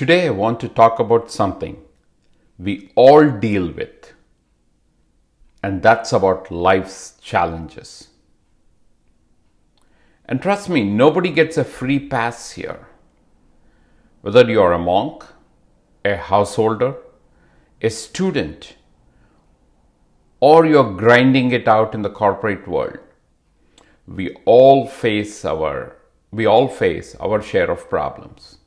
Today, I want to talk about something we all deal with, and that's about life's challenges. And trust me, nobody gets a free pass here. Whether you're a monk, a householder, a student, or you're grinding it out in the corporate world, we all face our share of problems.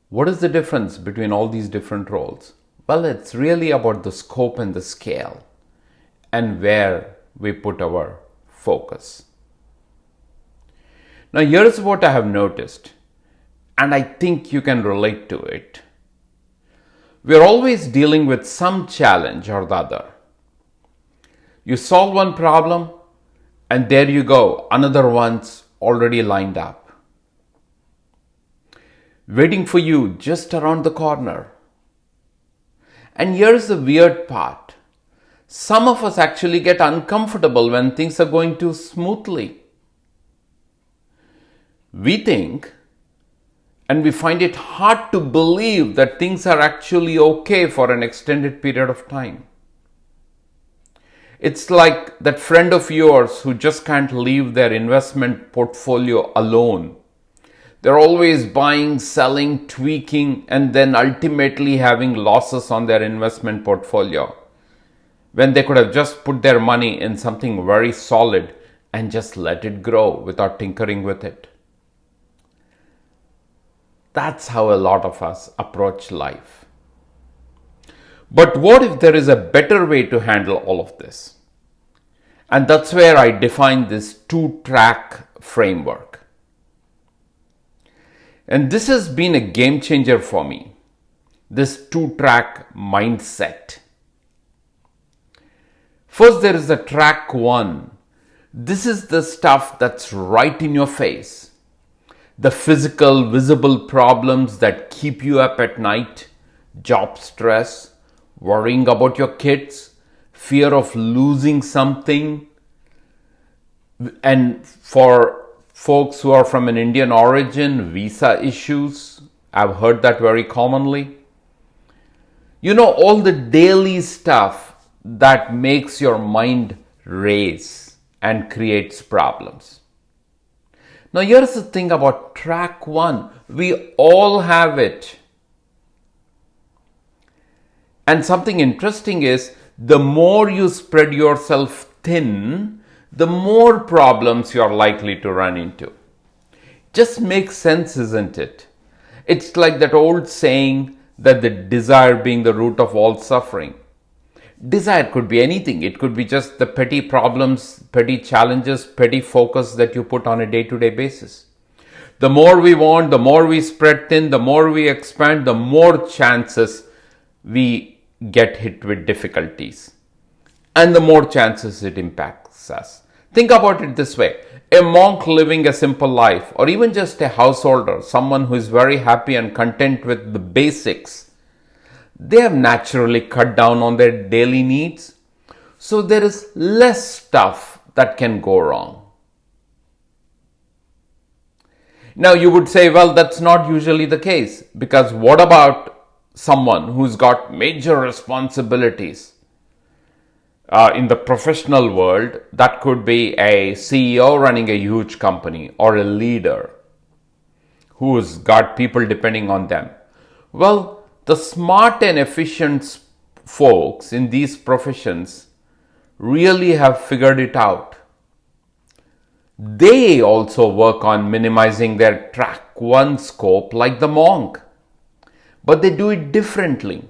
What is the difference between all these different roles? Well, it's really about the scope and the scale and where we put our focus. Now, here's what I have noticed, and I think you can relate to it. We're always dealing with some challenge or the other. You solve one problem, and there you go, another one's already lined up, waiting for you just around the corner. And here's the weird part. Some of us actually get uncomfortable when things are going too smoothly. We think, and we find it hard to believe that things are actually okay for an extended period of time. It's like that friend of yours who just can't leave their investment portfolio alone. They're always buying, selling, tweaking, and then ultimately having losses on their investment portfolio when they could have just put their money in something very solid and just let it grow without tinkering with it. That's how a lot of us approach life. But what if there is a better way to handle all of this? And that's where I define this two-track framework. And this has been a game changer for me, this two-track mindset. First, there is the track one. This is the stuff that's right in your face. The physical, visible problems that keep you up at night, job stress, worrying about your kids, fear of losing something. And for folks who are from an Indian origin, visa issues. I've heard that very commonly. You know, all the daily stuff that makes your mind race and creates problems. Now, here's the thing about track one. We all have it. And something interesting is, the more you spread yourself thin, the more problems you're likely to run into. Just makes sense, isn't it? It's like that old saying that the desire being the root of all suffering. Desire could be anything. It could be just the petty problems, petty challenges, petty focus that you put on a day-to-day basis. The more we want, the more we spread thin, the more we expand, the more chances we get hit with difficulties. And the more chances it impacts us. Think about it this way. A monk living a simple life, or even just a householder, someone who is very happy and content with the basics, they have naturally cut down on their daily needs. So there is less stuff that can go wrong. Now you would say, well, that's not usually the case, because what about someone who's got major responsibilities? In the professional world, that could be a CEO running a huge company or a leader who's got people depending on them. Well, the smart and efficient folks in these professions really have figured it out. They also work on minimizing their track one scope like the monk, but they do it differently.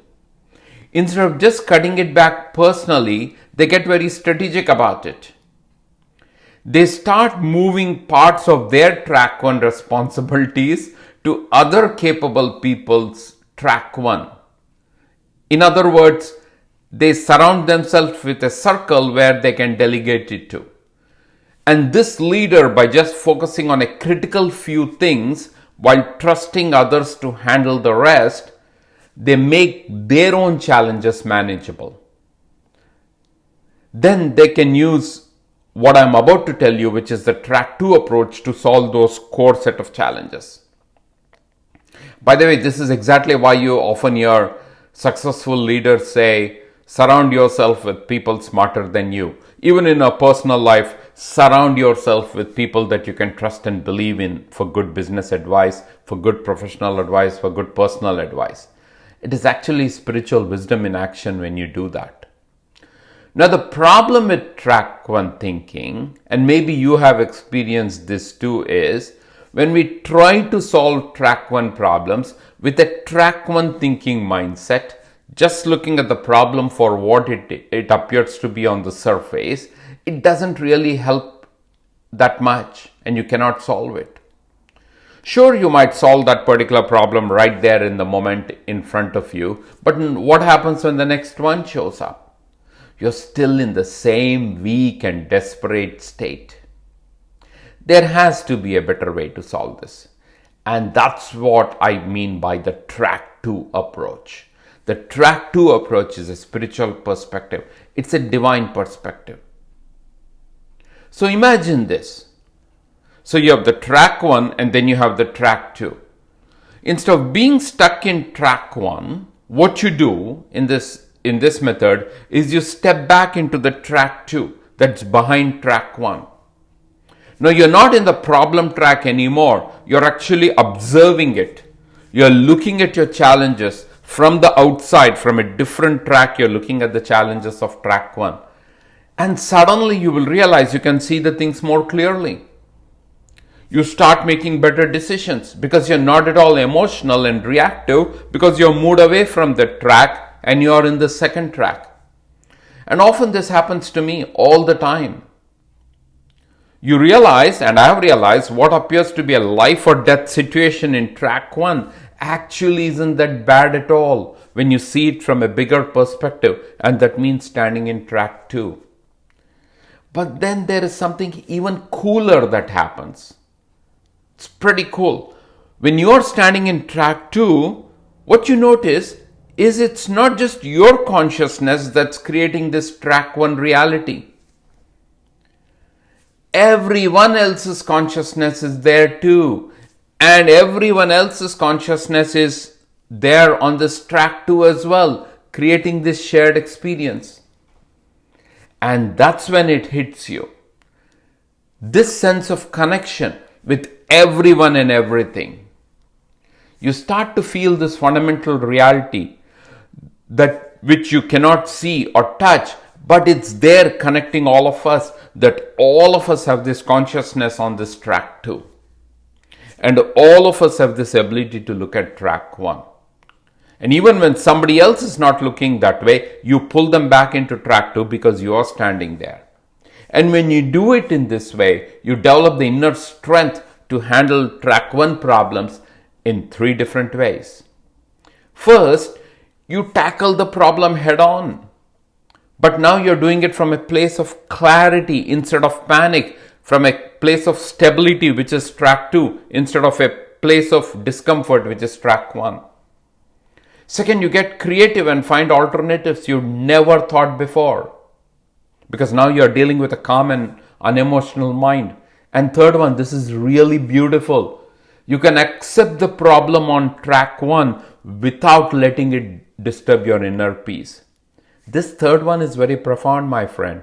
Instead of just cutting it back personally, they get very strategic about it. They start moving parts of their track one responsibilities to other capable people's track one. In other words, they surround themselves with a circle where they can delegate it to. And this leader, by just focusing on a critical few things while trusting others to handle the rest, they make their own challenges manageable. Then they can use what I'm about to tell you, which is the track 2 approach, to solve those core set of challenges. By the way, this is exactly why you often hear successful leaders say, surround yourself with people smarter than you. Even in a personal life, surround yourself with people that you can trust and believe in for good business advice, for good professional advice, for good personal advice. It is actually spiritual wisdom in action when you do that. Now, the problem with track one thinking, and maybe you have experienced this too, is when we try to solve track one problems with a track one thinking mindset, just looking at the problem for what it appears to be on the surface, it doesn't really help that much and you cannot solve it. Sure, you might solve that particular problem right there in the moment in front of you, but what happens when the next one shows up? You're still in the same weak and desperate state. There has to be a better way to solve this. And that's what I mean by the track two approach. The track two approach is a spiritual perspective. It's a divine perspective. So imagine this. So you have the track one and then you have the track two. Instead of being stuck in track one, what you do in this method is you step back into the track two that's behind track one. Now you're not in the problem track anymore. You're actually observing it. You're looking at your challenges from the outside, from a different track. You're looking at the challenges of track one. And suddenly you will realize you can see the things more clearly. You start making better decisions because you're not at all emotional and reactive, because you're moved away from the track and you're in the second track. And often this happens to me all the time. You realize, and I have realized, what appears to be a life or death situation in track one actually isn't that bad at all when you see it from a bigger perspective, and that means standing in track two. But then there is something even cooler that happens. It's pretty cool. When you're standing in track two, what you notice is it's not just your consciousness that's creating this track one reality. Everyone else's consciousness is there too. And everyone else's consciousness is there on this track two as well, creating this shared experience. And that's when it hits you. This sense of connection with everyone and everything. You start to feel this fundamental reality that which you cannot see or touch, but it's there connecting all of us, that all of us have this consciousness on this track too. And all of us have this ability to look at track one. And even when somebody else is not looking that way, you pull them back into track two because you are standing there. And when you do it in this way, you develop the inner strength to handle track one problems in three different ways. First, you tackle the problem head on. But now you're doing it from a place of clarity instead of panic, from a place of stability, which is track two, instead of a place of discomfort, which is track one. Second, you get creative and find alternatives you never thought before, because now you're dealing with a calm and unemotional mind. And third one, this is really beautiful. You can accept the problem on track one without letting it disturb your inner peace. This third one is very profound, my friend.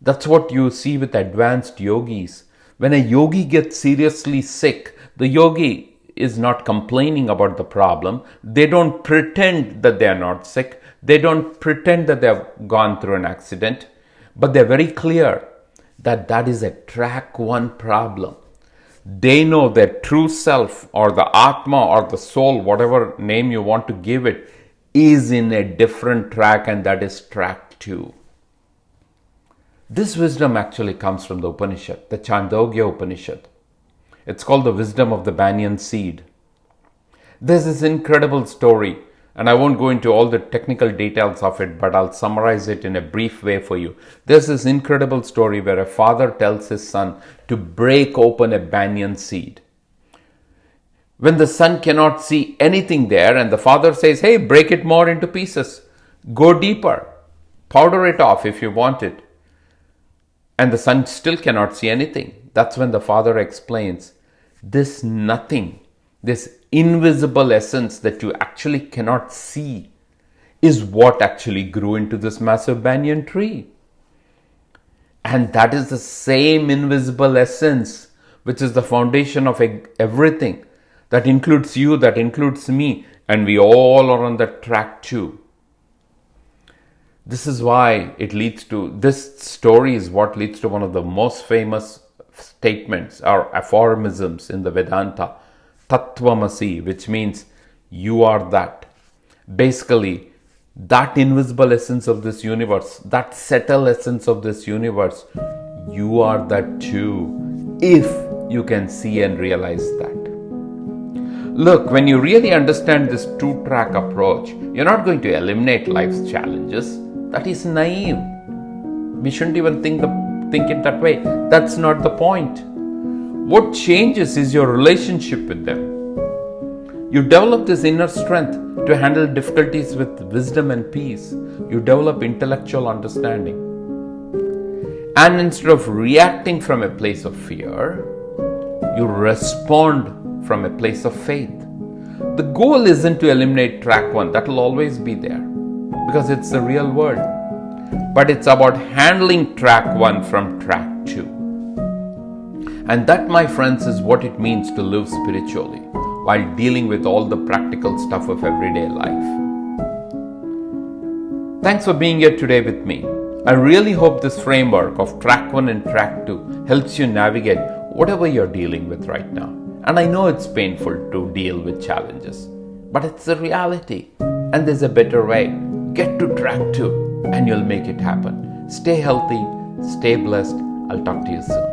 That's what you see with advanced yogis. When a yogi gets seriously sick, the yogi is not complaining about the problem. They don't pretend that they are not sick. They don't pretend that they have gone through an accident. But they're very clear that that is a track one problem. They know their true self, or the Atma, or the soul, whatever name you want to give it, is in a different track, and that is track two. This wisdom actually comes from the Upanishad, the Chandogya Upanishad. It's called the wisdom of the Banyan seed. There's this incredible story, and I won't go into all the technical details of it, but I'll summarize it in a brief way for you. There's this incredible story where a father tells his son to break open a banyan seed. When the son cannot see anything there, and the father says, hey, break it more into pieces. Go deeper. Powder it off if you want it. And the son still cannot see anything. That's when the father explains, this nothing this invisible essence that you actually cannot see, is what actually grew into this massive banyan tree. And that is the same invisible essence which is the foundation of everything. That includes you, that includes me, and we all are on that track too. This is why this story is what leads to one of the most famous statements or aphorisms in the Vedanta, Tattvamasi, which means you are that. Basically, that invisible essence of this universe, that subtle essence of this universe, you are that too, if you can see and realize that. Look, when you really understand this two-track approach, you're not going to eliminate life's challenges. That is naive. We shouldn't even think it that way. That's not the point. What changes is your relationship with them. You develop this inner strength to handle difficulties with wisdom and peace. You develop intellectual understanding. And instead of reacting from a place of fear, you respond from a place of faith. The goal isn't to eliminate track 1, that will always be there because it's the real world. But it's about handling track 1 from track 2. And that, my friends, is what it means to live spiritually while dealing with all the practical stuff of everyday life. Thanks for being here today with me. I really hope this framework of track 1 and track 2 helps you navigate whatever you're dealing with right now. And I know it's painful to deal with challenges, but it's the reality. And there's a better way. Get to track 2 and you'll make it happen. Stay healthy, stay blessed. I'll talk to you soon.